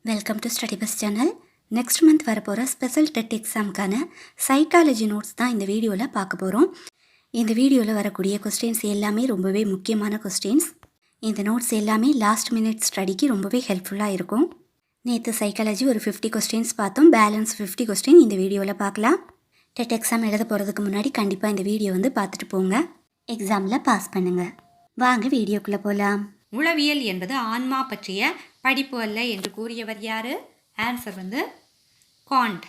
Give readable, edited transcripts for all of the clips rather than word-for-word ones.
Welcome to study bus channel. Next month வரப்போகிற special dead எக்ஸாமுக்கான psychology notes தான் இந்த வீடியோவில் பார்க்க போகிறோம். இந்த வீடியோவில் வரக்கூடிய கொஸ்டின்ஸ் எல்லாமே ரொம்பவே முக்கியமான கொஸ்டின்ஸ். இந்த நோட்ஸ் எல்லாமே லாஸ்ட் மினிட் ஸ்டடிக்கு ரொம்பவே ஹெல்ப்ஃபுல்லாக இருக்கும். நேற்று சைக்காலஜி ஒரு 50 கொஸ்டின்ஸ் பார்த்தோம். பேலன்ஸ் 50 கொஸ்டின் இந்த வீடியோவில் பார்க்கலாம். டெட் எக்ஸாம் எழுத போகிறதுக்கு முன்னாடி கண்டிப்பாக இந்த வீடியோ பார்த்துட்டு போங்க. எக்ஸாமில் பாஸ் பண்ணுங்கள். வாங்க வீடியோக்குள்ளே போகலாம். உளவியல் என்பது ஆன்மா பற்றிய படிப்பு அல்ல என்று கூறியவர் யாரு? Answer Gantt.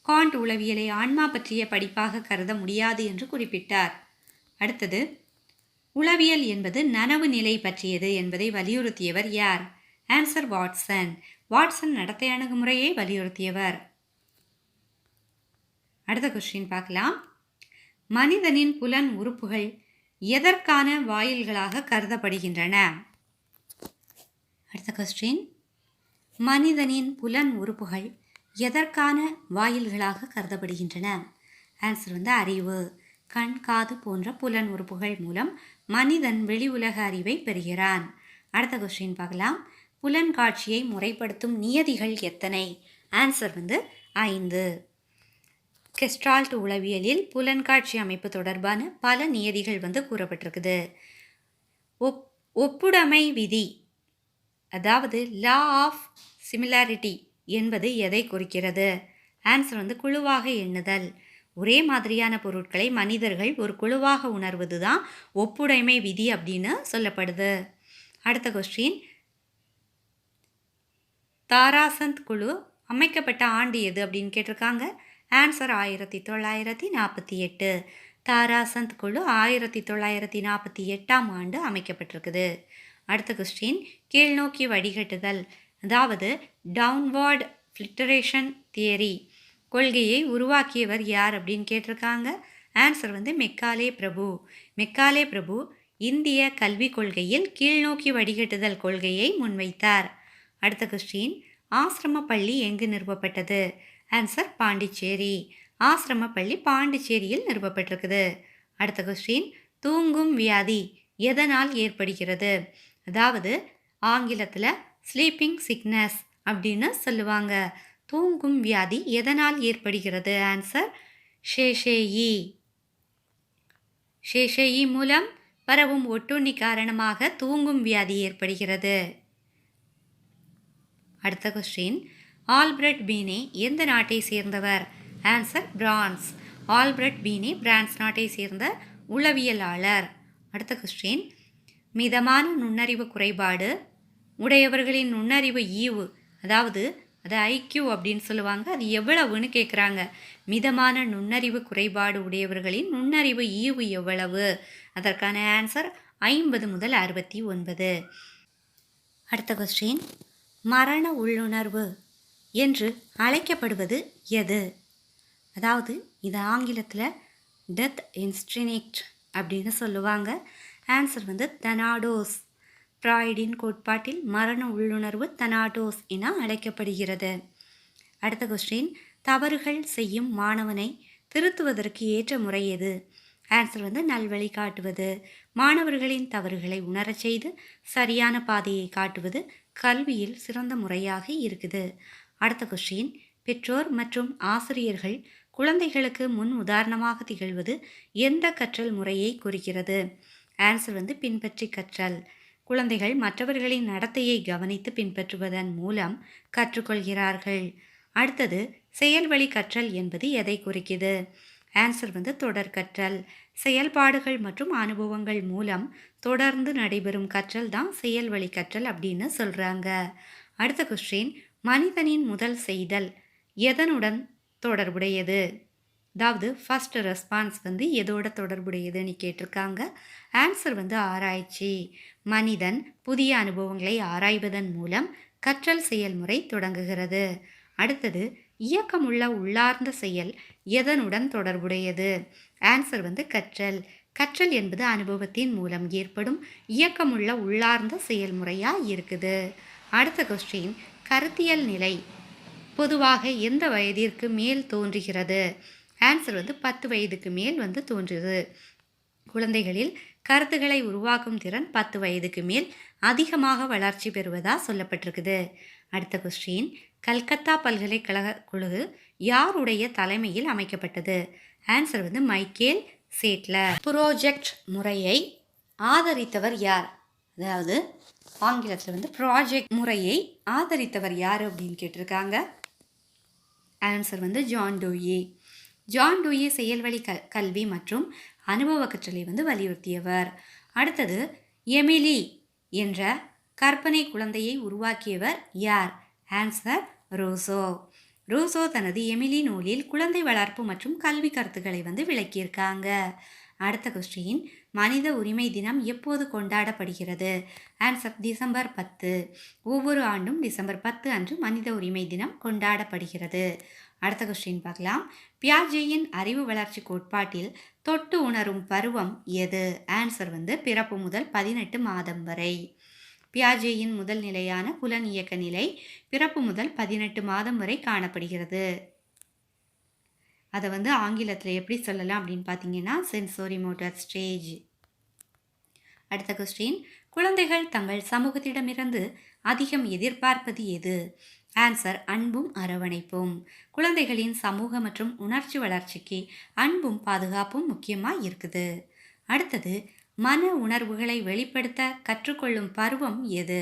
காண்ட் உளவியலை ஆன்மா பற்றிய படிப்பாக கருத முடியாது என்று குறிப்பிட்டார். அடுத்தது, உளவியல் என்பது நனவு நிலை பற்றியது என்பதை வலியுறுத்தியவர் யார்? Answer Watson. வாட்சன் நடத்தை அணுகுமுறையை வலியுறுத்தியவர். அடுத்த கொஸ்டின் பார்க்கலாம். மனிதனின் புலன் உறுப்புகள் எதற்கான வாயில்களாக கருதப்படுகின்றன? அடுத்த கொஸ்டின், மனிதனின் புலன் உறுப்புகள் எதற்கான வாயில்களாக கருதப்படுகின்றன? ஆன்சர் அறிவு. கண், காது போன்ற புலன் உறுப்புகள் மூலம் மனிதன் வெளி உலக அறிவை பெறுகிறான். அடுத்த கொஸ்டின் பார்க்கலாம். புலன் காட்சியை முறைப்படுத்தும் நியதிகள் எத்தனை? ஆன்சர் 5. கெஸ்டால்ட் உளவியலில் புலன்காட்சி அமைப்பு தொடர்பான பல நியதிகள் கூறப்பட்டிருக்குது. ஒப்புடைமை விதி, அதாவது லா ஆஃப் சிமிலாரிட்டி என்பது எதை குறிக்கிறது? ஆன்சர் குழுவாக எண்ணுதல். ஒரே மாதிரியான பொருட்களை மனிதர்கள் ஒரு குழுவாக உணர்வது தான் ஒப்புடைமை விதி அப்படின்னு சொல்லப்படுது. அடுத்த கொஸ்டின், தாராசந்த் குழு அமைக்கப்பட்ட ஆண்டு எது அப்படின்னு கேட்டிருக்காங்க. ஆன்சர் 1948. தாராசந்த் குழு 1948ஆம் ஆண்டு அமைக்கப்பட்டிருக்குது. அடுத்த கொஸ்டின், கீழ்நோக்கி வடிகட்டுதல், அதாவது டவுன்வார்ட் ஃபில்டரேஷன் தியரி கொள்கையை உருவாக்கியவர் யார் அப்படின்னு கேட்டிருக்காங்க. ஆன்சர் மெக்காலே பிரபு. மெக்காலே பிரபு இந்திய கல்விக் கொள்கையில் கீழ்நோக்கி வடிகட்டுதல் கொள்கையை முன்வைத்தார். அடுத்த கொஸ்டின், ஆசிரம பள்ளி எங்கு நிறுவப்பட்டது? ஆன்சர் பாண்டிச்சேரி. ஆசிரம பள்ளி பாண்டிச்சேரியில் நிறுவப்பட்டிருக்குது. அடுத்த கொஸ்டின், தூங்கும் வியாதி எதனால் ஏற்படுகிறது? அதாவது ஆங்கிலத்தில் ஸ்லீப்பிங் சிக்னஸ் அப்படின்னு சொல்லுவாங்க. தூங்கும் வியாதி எதனால் ஏற்படுகிறது? ஆன்சர் ஷேஷேயி. ஷேஷேயி மூலம் பரவும் ஒட்டுண்ணி காரணமாக தூங்கும் வியாதி ஏற்படுகிறது. அடுத்த கொஸ்டின், ஆல்பர்ட் பீனே எந்த நாட்டை சேர்ந்தவர்? Answer France. ஆல்பர்ட் பீனே பிரான்ஸ் நாட்டை சேர்ந்த உளவியலாளர். அடுத்த கொஸ்டின், மிதமான நுண்ணறிவு குறைபாடு உடையவர்களின் நுண்ணறிவு ஈவு, அதாவது அது ஐக்யூ அப்படின்னு சொல்லுவாங்க, அது எவ்வளவுன்னு கேட்குறாங்க. மிதமான நுண்ணறிவு குறைபாடு உடையவர்களின் நுண்ணறிவு ஈவு எவ்வளவு? அதற்கான ஆன்சர் 50 முதல் 69. அடுத்த கொஸ்டின், மரண உள்ளுணர்வு என்று அழைக்கப்படுவது எது? அதாவது இது ஆங்கிலத்தில் டெத் இன்ஸ்டிங்க்ட் அப்படின்னு சொல்லுவாங்க. ஆன்சர் தனாடோஸ். ஃப்ராய்டின் கோட்பாட்டில் மரண உள்ளுணர்வு தனாடோஸ் என அழைக்கப்படுகிறது. அடுத்த கொஸ்டின், தவறுகள் செய்யும் மாணவனை திருத்துவதற்கு ஏற்ற முறை எது? ஆன்சர் நல்வழி காட்டுவது. மாணவர்களின் தவறுகளை உணரச் செய்து சரியான பாதையை காட்டுவது கல்வியில் சிறந்த முறையாக இருக்குது. அடுத்த கொஸ்டின், பெற்றோர் மற்றும் ஆசிரியர்கள் குழந்தைகளுக்கு முன் உதாரணமாக திகழ்வது எந்த கற்றல் முறையை குறிக்கிறது? ஆன்சர் பின்பற்றி கற்றல். குழந்தைகள் மற்றவர்களின் நடத்தையை கவனித்து பின்பற்றுவதன் மூலம் கற்றுக்கொள்கிறார்கள். அடுத்தது, செயல்வழி கற்றல் என்பது எதை குறிக்குது? ஆன்சர் தொடர் கற்றல். செயல்பாடுகள் மற்றும் அனுபவங்கள் மூலம் தொடர்ந்து நடைபெறும் கற்றல் தான் செயல்வழி கற்றல் அப்படின்னு சொல்கிறாங்க. அடுத்த கொஸ்டின், மனிதனின் முதல் செய்தல் எதனுடன் தொடர்புடையது? அதாவது ஃபர்ஸ்ட் ரெஸ்பான்ஸ் எதோட தொடர்புடையதுன்னு கேட்டிருக்காங்க. ஆன்சர் ஆராய்ச்சி. மனிதன் புதிய அனுபவங்களை ஆராய்வதன் மூலம் கற்றல் செயல்முறை தொடங்குகிறது. அடுத்தது, இயக்கமுள்ள உள்ளார்ந்த செயல் எதனுடன் தொடர்புடையது? ஆன்சர் கற்றல். கற்றல் என்பது அனுபவத்தின் மூலம் ஏற்படும் இயக்கமுள்ள உள்ளார்ந்த செயல்முறையாக இருக்குது. அடுத்த கொஸ்டின், கருத்தியல் நிலை பொதுவாக எந்த வயதிற்கு மேல் தோன்றுகிறது? ஆன்சர் 10 வயதுக்கு மேல் தோன்றுது. குழந்தைகளில் கருத்துக்களை உருவாக்கும் திறன் 10 வயதுக்கு மேல் அதிகமாக வளர்ச்சி பெறுவதாக சொல்லப்பட்டிருக்குது. அடுத்த கொஸ்டின், கல்கத்தா பல்கலைக்கழக குழு யாருடைய தலைமையில் அமைக்கப்பட்டது? ஆன்சர் வந்து மைக்கேல் சேட்லர். ப்ரோஜெக்ட் முறையை ஆதரித்தவர் யார்? அதாவது ஆங்கிலத்தில் வந்து ப்ராஜெக்ட் முறையை ஆதரித்தவர் யார் அப்படின்னு கேட்டிருக்காங்க. ஆன்சர் வந்து ஜான் டூயி. ஜான் டூயி செயல்வழி கல்வி மற்றும் அனுபவ கற்றலை வந்து வலியுறுத்தியவர். அடுத்தது, எமிலி என்ற கற்பனை குழந்தையை உருவாக்கியவர் யார்? ஆன்சர் ரூசோ. ரூசோ தனது எமிலி நூலில் குழந்தை வளர்ப்பு மற்றும் கல்வி கருத்துக்களை வந்து விளக்கியிருக்காங்க. அடுத்த கொஸ்டின், மனித உரிமை தினம் எப்போது கொண்டாடப்படுகிறது? Answer December 10. ஒவ்வொரு ஆண்டும் டிசம்பர் 10 அன்று மனித உரிமை தினம் கொண்டாடப்படுகிறது. அடுத்த கொஸ்டின் பார்க்கலாம். பியாஜேயின் அறிவு வளர்ச்சி கோட்பாட்டில் தொட்டு உணரும் பருவம் எது? ஆன்சர் வந்து பிறப்பு முதல் 18 மாதம் வரை. பியாஜேயின் முதல் நிலையான புலன் இயக்க நிலை பிறப்பு முதல் 18 மாதம் வரை காணப்படுகிறது. அதை வந்து ஆங்கிலத்தில் எப்படி சொல்லலாம் அப்படின்னு பார்த்தீங்கன்னா சென்சோரி மோட்டார் ஸ்டேஜ். அடுத்த கொஸ்டின், குழந்தைகள் தங்கள் சமூகத்திடமிருந்து அதிகம் எதிர்பார்ப்பது எது? ஆன்சர் அன்பும் அரவணைப்பும். குழந்தைகளின் சமூக மற்றும் உணர்ச்சி வளர்ச்சிக்கு அன்பும் பாதுகாப்பும் முக்கியமாக இருக்குது. அடுத்தது, மன உணர்வுகளை வெளிப்படுத்த கற்றுக்கொள்ளும் பருவம் எது?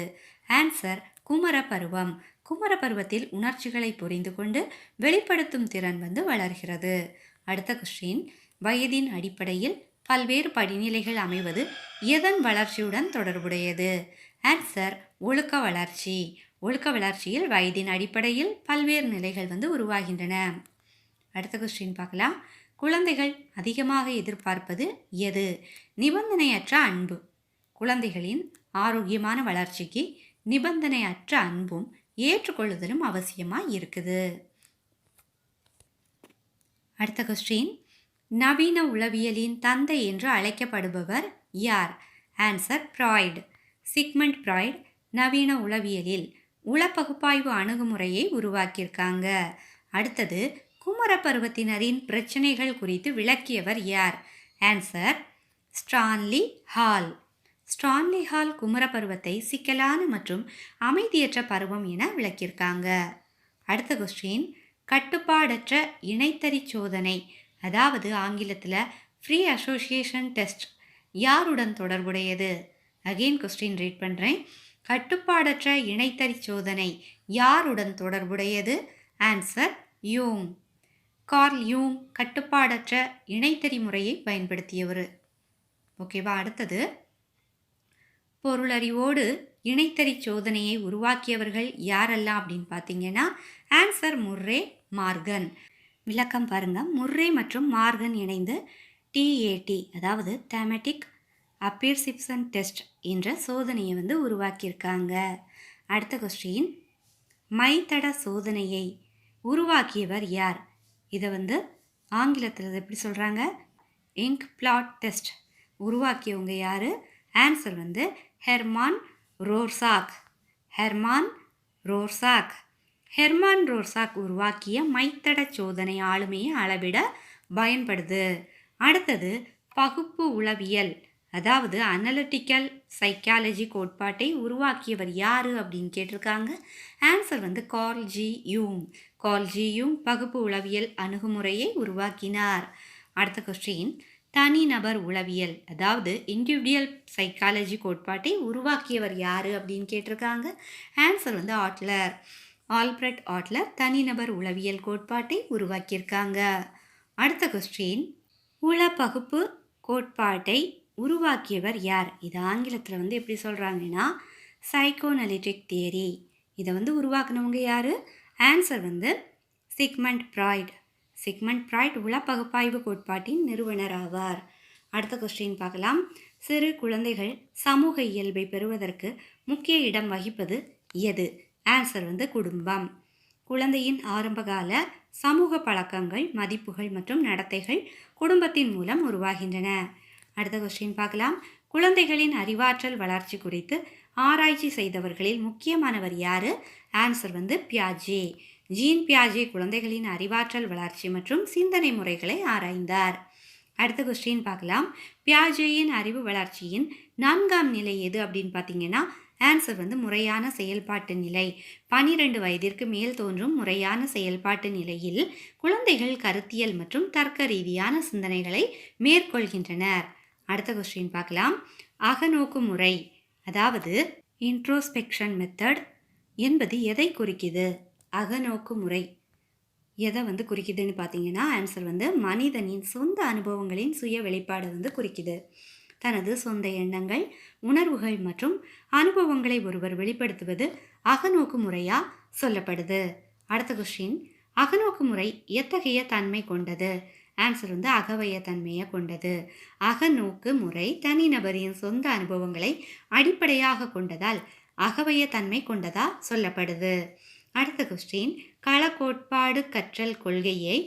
ஆன்சர் குமர பருவம். குமர பருவத்தில் உணர்ச்சிகளை புரிந்து கொண்டு வெளிப்படுத்தும் திறன் வந்து வளர்கிறது. அடுத்த கொஸ்டின், வயதின் அடிப்படையில் பல்வேறு படிநிலைகள் அமைவது எதன் வளர்ச்சியுடன் தொடர்புடையது? ஆன்சர் ஒழுக்க வளர்ச்சி. ஒழுக்க வளர்ச்சியில் வயதின் அடிப்படையில் பல்வேறு நிலைகள் வந்து உருவாகின்றன. அடுத்த கொஸ்டின் பார்க்கலாம். குழந்தைகள் அதிகமாக எதிர்பார்ப்பது எது? நிபந்தனையற்ற அன்பு. குழந்தைகளின் ஆரோக்கியமான வளர்ச்சிக்கு நிபந்தனையற்ற அன்பும் ஏற்றுக்கொள்ளுதலும் அவசியமாக இருக்குது. அடுத்த கொஸ்டின், நவீன உளவியலின் தந்தை என்று அழைக்கப்படுபவர் யார்? Answer Freud. சிக்மண்ட் ஃப்ராய்டு நவீன உளவியலில் உளப்பகுப்பாய்வு அணுகுமுறையை உருவாக்கியிருக்காங்க. அடுத்தது, குமர பருவத்தினரின் பிரச்சனைகள் குறித்து விளக்கியவர் யார்? Answer Stanley Hall. Stanley Hall குமர பருவத்தை சிக்கலான மற்றும் அமைதியற்ற பருவம் என விளக்கியிருக்காங்க. அடுத்த கொஸ்டின், கட்டுப்பாடற்ற இணைத்தறி சோதனை, அதாவது ஆங்கிலத்தில் ஃப்ரீ அசோசியேஷன் டெஸ்ட் யாருடன் தொடர்புடையது? அகெயின் கொஸ்டின் ரீட் பண்ணுறேன். கட்டுப்பாடற்ற இணைத்தறி சோதனை யாருடன் தொடர்புடையது? ஆன்சர் யூங். கார்ல் யூங் கட்டுப்பாடற்ற இணைத்தறி முறையை பயன்படுத்தியவர். ஓகேவா? அடுத்தது, பொருளறிவோடு இணைத்தறி சோதனையை உருவாக்கியவர்கள் யாரெல்லாம் அப்படின்னு பார்த்தீங்கன்னா ஆன்சர் முர்ரே, மார்கன். விளக்கம் பாருங்க. முர்ரே மற்றும் மார்கன் இணைந்து TAT, அதாவது தேமேட்டிக் அப்பியர்சிப்ஷன் டெஸ்ட் என்ற சோதனையை வந்து உருவாக்கியிருக்காங்க. அடுத்த கொஸ்டின், மைத்தட சோதனையை உருவாக்கியவர் யார்? இதை வந்து ஆங்கிலத்தில் எப்படி சொல்கிறாங்க? இங்க் பிளாட் டெஸ்ட் உருவாக்கியவங்க யார்? ஆன்சர் வந்து ஹெர்மான் ரோர்சாக். ஹெர்மான் ரோர்சாக். ஹெர்மான் ரோர்சாக் உருவாக்கிய மைத்தட சோதனை ஆளுமையை அளவிட பயன்படுது. அடுத்தது, பகுப்பு உளவியல், அதாவது அனலிட்டிக்கல் சைக்காலஜி கோட்பாட்டை உருவாக்கியவர் யார் அப்படின்னு கேட்டிருக்காங்க. ஆன்சர் வந்து கார்ல் ஜி யூங். கார்ல் ஜி யூங் பகுப்பு உளவியல் அணுகுமுறையை உருவாக்கினார். அடுத்த கொஸ்டின், தனிநபர் உளவியல், அதாவது இண்டிவிஜுவல் சைக்காலஜி கோட்பாட்டை உருவாக்கியவர் யார் அப்படின்னு கேட்டிருக்காங்க. ஆன்சர் வந்து ஆட்லர். ஆல்பிரட் ஆட்லர் தனிநபர் உளவியல் கோட்பாட்டை உருவாக்கியிருக்காங்க. அடுத்த கொஸ்டின், உள பகுப்பு கோட்பாட்டை உருவாக்கியவர் யார்? இது ஆங்கிலத்தில் வந்து எப்படி சொல்கிறாங்கன்னா சைக்கோஅனலிட்டிக் தியரி. இதை வந்து உருவாக்குனவங்க யார்? ஆன்சர் வந்து சிக்மண்ட் ஃப்ராய்டு. சிக்மண்ட் ஃப்ராய்டு உள பகுப்பாய்வு கோட்பாட்டின் நிறுவனர் ஆவார். அடுத்த கொஸ்டின் பார்க்கலாம். சிறு குழந்தைகள் சமூக இயல்பை பெறுவதற்கு முக்கிய இடம் வகிப்பது எது? ஆன்சர் வந்து குடும்பம். குழந்தையின் ஆரம்பகால சமூக பழக்கங்கள், மதிப்புகள் மற்றும் நடத்தைகள் குடும்பத்தின் மூலம் உருவாகின்றன. அடுத்த கொஸ்டின் பார்க்கலாம். குழந்தைகளின் அறிவாற்றல் வளர்ச்சி குறித்து ஆராய்ச்சி செய்தவர்களில் முக்கியமானவர் யார்? ஆன்சர் வந்து பியாஜே. ஜீன் பியாஜே குழந்தைகளின் அறிவாற்றல் வளர்ச்சி மற்றும் சிந்தனை முறைகளை ஆராய்ந்தார். அடுத்த கொஸ்டின் பார்க்கலாம். பியாஜேயின் அறிவு வளர்ச்சியின் 4ஆம் நிலை எது அப்படின்னு பார்த்தீங்கன்னா ஆன்சர் வந்து முறையான செயல்பாட்டு நிலை. 12 வயதிற்கு மேல் தோன்றும் முறையான செயல்பாட்டு நிலையில் குழந்தைகள் கருத்தியல் மற்றும் தர்க்க ரீதியான சிந்தனைகளை மேற்கொள்கின்றனர். அடுத்த கொஸ்டின் பார்க்கலாம். அகநோக்கு முறை, அதாவது இன்ட்ரோஸ்பெக்ஷன் மெத்தட் என்பது எதை குறிக்குது? அகநோக்கு முறை எதை வந்து குறிக்குதுன்னு பார்த்தீங்கன்னா, ஆன்சர் வந்து மனிதனின் சொந்த அனுபவங்களின் சுய வெளிப்பாடு வந்து குறிக்குது. தனது சொந்த எண்ணங்கள், உணர்வுகள் மற்றும் அனுபவங்களை ஒருவர் வெளிப்படுத்துவது அகநோக்கு முறையா சொல்லப்படுது. அடுத்த கொஸ்டின், அகநோக்கு முறை எத்தகைய தன்மை கொண்டது? ஆன்சர் வந்து அகவய தன்மையை கொண்டது. அகநோக்கு முறை தனிநபரின் சொந்த அனுபவங்களை அடிப்படையாக கொண்டதால் அகவய தன்மை கொண்டதா சொல்லப்படுது. அடுத்த கொஸ்டின், கள கோட்பாடு கற்றல் கொள்கையை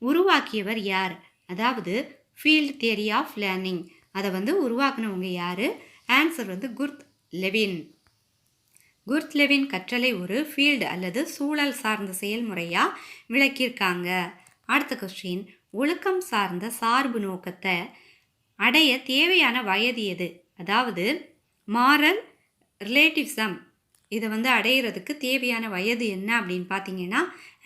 உருவாக்கியவர் யார்? அதாவது ஃபீல்டு தியரி ஆஃப் லேர்னிங், அதை வந்து உருவாக்குனவங்க யார்? ஆன்சர் வந்து குர்த் லெவின். குர்த் லெவின் கற்றலை ஒரு ஃபீல்டு அல்லது சூழல் சார்ந்த செயல்முறையாக விளக்கியிருக்காங்க. அடுத்த கொஸ்டின், ஒழுக்கம் சார்ந்த சார்பு நோக்கத்தை அடைய தேவையான வயது எது? அதாவது மாரல் ரிலேட்டிவ்சம் இதை வந்து அடையிறதுக்கு தேவையான வயது என்ன அப்படின்னு பார்த்தீங்கன்னா,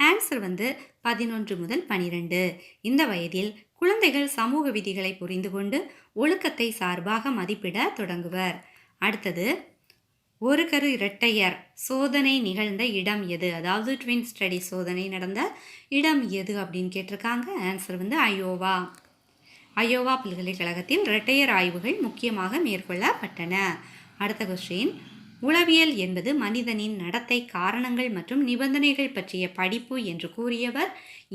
ஆன்சர் வந்து 11 முதல் 12. இந்த வயதில் குழந்தைகள் சமூக விதிகளை புரிந்து கொண்டு ஒழுக்கத்தை சார்பாக மதிப்பிட தொடங்குவர். அடுத்தது, ஒரு கரு இரட்டையர் சோதனை நிகழ்ந்த இடம் எது? அதாவது ட்வின் ஸ்டடி சோதனை நடந்த இடம் எது அப்படின்னு கேட்டிருக்காங்க. ஆன்சர் வந்து அயோவா. அயோவா பல்கலைக்கழகத்தில் இரட்டையர் ஆய்வுகள் முக்கியமாக மேற்கொள்ளப்பட்டன. அடுத்த கொஸ்டின், உளவியல் என்பது மனிதனின் நடத்தை, காரணங்கள் மற்றும் நிபந்தனைகள் பற்றிய படிப்பு என்று கூறியவர்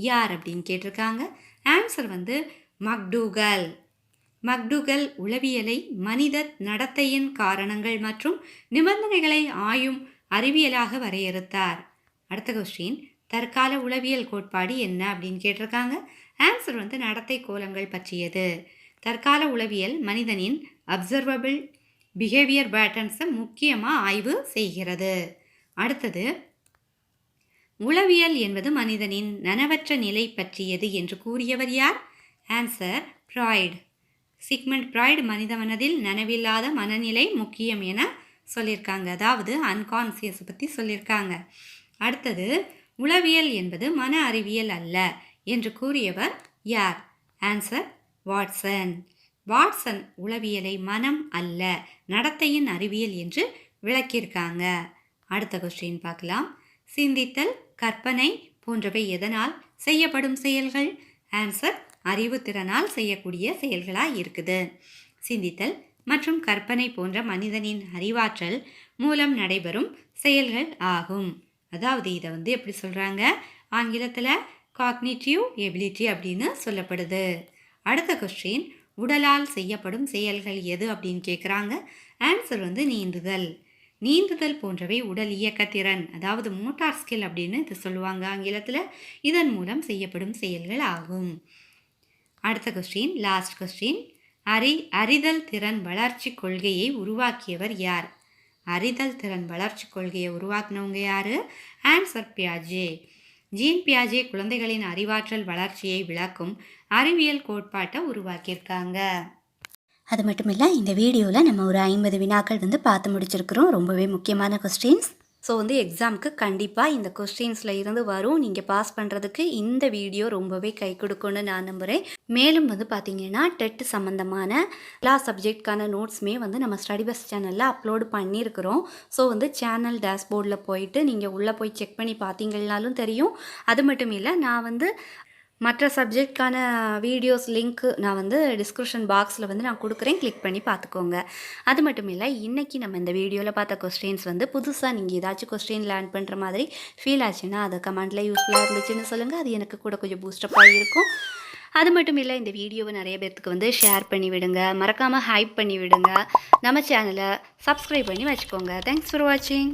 யார் அப்படின்னு கேட்டிருக்காங்க. ஆன்சர் வந்து மக்டூகல். மக்டூகல் உளவியலை மனித நடத்தையின் காரணங்கள் மற்றும் நிபந்தனைகளை ஆயும் அறிவியலாக வரையறுத்தார். அடுத்த கொஸ்டின், தற்கால உளவியல் கோட்பாடு என்ன அப்படின்னு கேட்டிருக்காங்க. ஆன்சர் வந்து நடத்தை கோலங்கள் பற்றியது. தற்கால உளவியல் மனிதனின் அப்சர்வபிள் பிஹேவியர் பேட்டர்ன்ஸை முக்கியமாக ஆய்வு செய்கிறது. அடுத்தது, உளவியல் என்பது மனிதனின் நனவற்ற நிலை பற்றியது என்று கூறியவர் யார்? Answer Freud. சிக்மண்ட் ஃப்ராய்டு மனித மனதில் நனவில்லாத மனநிலை முக்கியம் என சொல்லியிருக்காங்க. அதாவது அன்கான்சியஸ் பற்றி சொல்லியிருக்காங்க. அடுத்தது, உளவியல் என்பது மன அறிவியல் அல்ல என்று கூறியவர் யார்? Answer Watson. வாட்சன் உளவியலை மனம் அல்ல நடத்தையின் அறிவியல் என்று விளக்கியிருக்காங்க. அடுத்த கொஸ்டின் பார்க்கலாம். சிந்தித்தல், கற்பனை போன்றவை எதனால் செய்யப்படும் செயல்கள்? ஆன்சர் அறிவுத்திறனால் செய்யக்கூடிய செயல்களாக இருக்குது. சிந்தித்தல் மற்றும் கற்பனை போன்ற மனிதனின் அறிவாற்றல் மூலம் நடைபெறும் செயல்கள் ஆகும். அதாவது இதை வந்து எப்படி சொல்கிறாங்க? ஆங்கிலத்தில் காக்னிட்டிவ் எபிலிட்டி அப்படின்னு சொல்லப்படுது. அடுத்த கொஸ்டின், உடலால் செய்யப்படும் செயல்கள் எது அப்படின்னு கேட்குறாங்க. ஆன்சர் வந்து நீந்துதல். நீந்துதல் போன்றவை உடல் இயக்கத்திறன், அதாவது மோட்டார் ஸ்கில் அப்படின்னு இது சொல்லுவாங்க ஆங்கிலத்தில். இதன் மூலம் செய்யப்படும் செயல்கள் ஆகும். அடுத்த கொஸ்டின், லாஸ்ட் கொஸ்டின், அறிதல் திறன் வளர்ச்சி கொள்கையை உருவாக்கியவர் யார்? அறிதல் திறன் வளர்ச்சி கொள்கையை உருவாக்குனவங்க யார்? ஆன்சர் பியாஜே. ஜீன் பியாஜே குழந்தைகளின் அறிவாற்றல் வளர்ச்சியை விளக்கும் அறிவியல் கோட்பாட்டை உருவாக்கியிருக்காங்க. அது மட்டும் இல்லை, இந்த வீடியோவில் நம்ம ஒரு 50 வினாக்கள் வந்து பார்த்து முடிச்சிருக்கிறோம். ரொம்பவே முக்கியமான கொஸ்டின்ஸ். ஸோ வந்து எக்ஸாமுக்கு கண்டிப்பாக இந்த கொஸ்டின்ஸில் இருந்து வரும். நீங்கள் பாஸ் பண்ணுறதுக்கு இந்த வீடியோ ரொம்பவே கை கொடுக்கும்னு நான் நம்புகிறேன். மேலும் வந்து பார்த்திங்கன்னா டெட் சம்மந்தமான எல்லா சப்ஜெக்ட்கான நோட்ஸுமே வந்து நம்ம ஸ்டடி பஸ் சேனலில் அப்லோடு பண்ணியிருக்கிறோம். ஸோ வந்து சேனல் டேஷ்போர்டில் போயிட்டு நீங்கள் உள்ளே போய் செக் பண்ணி பார்த்தீங்கன்னாலும் தெரியும். அது மட்டும் இல்லை, நான் வந்து மற்ற சப்ஜெக்ட்கான வீடியோஸ் லிங்க்கு நான் வந்து டிஸ்கிரிப்ஷன் பாக்ஸில் வந்து நான் கொடுக்குறேன், கிளிக் பண்ணி பார்த்துக்கோங்க. அது மட்டும் இல்லை, இன்றைக்கி நம்ம இந்த வீடியோவில் பார்த்த கொஸ்டின்ஸ் வந்து புதுசாக நீங்கள் ஏதாச்சும் கொஸ்டின் லேர்ன் பண்ணுற மாதிரி ஃபீல் ஆச்சுன்னா அதை கமெண்ட்டில் யூஸ்ஃபுல்லாக இருந்துச்சுன்னு சொல்லுங்கள். அது எனக்கு கூட கொஞ்சம் பூஸ்டப்பாக இருக்கும். அது மட்டும் இல்லை, இந்த வீடியோவை நிறைய பேர்த்துக்கு வந்து ஷேர் பண்ணி விடுங்க, மறக்காமல் ஹைப் பண்ணி விடுங்க, நம்ம சேனலை சப்ஸ்கிரைப் பண்ணி வச்சுக்கோங்க. தேங்க்ஸ் ஃபார் வாட்சிங்.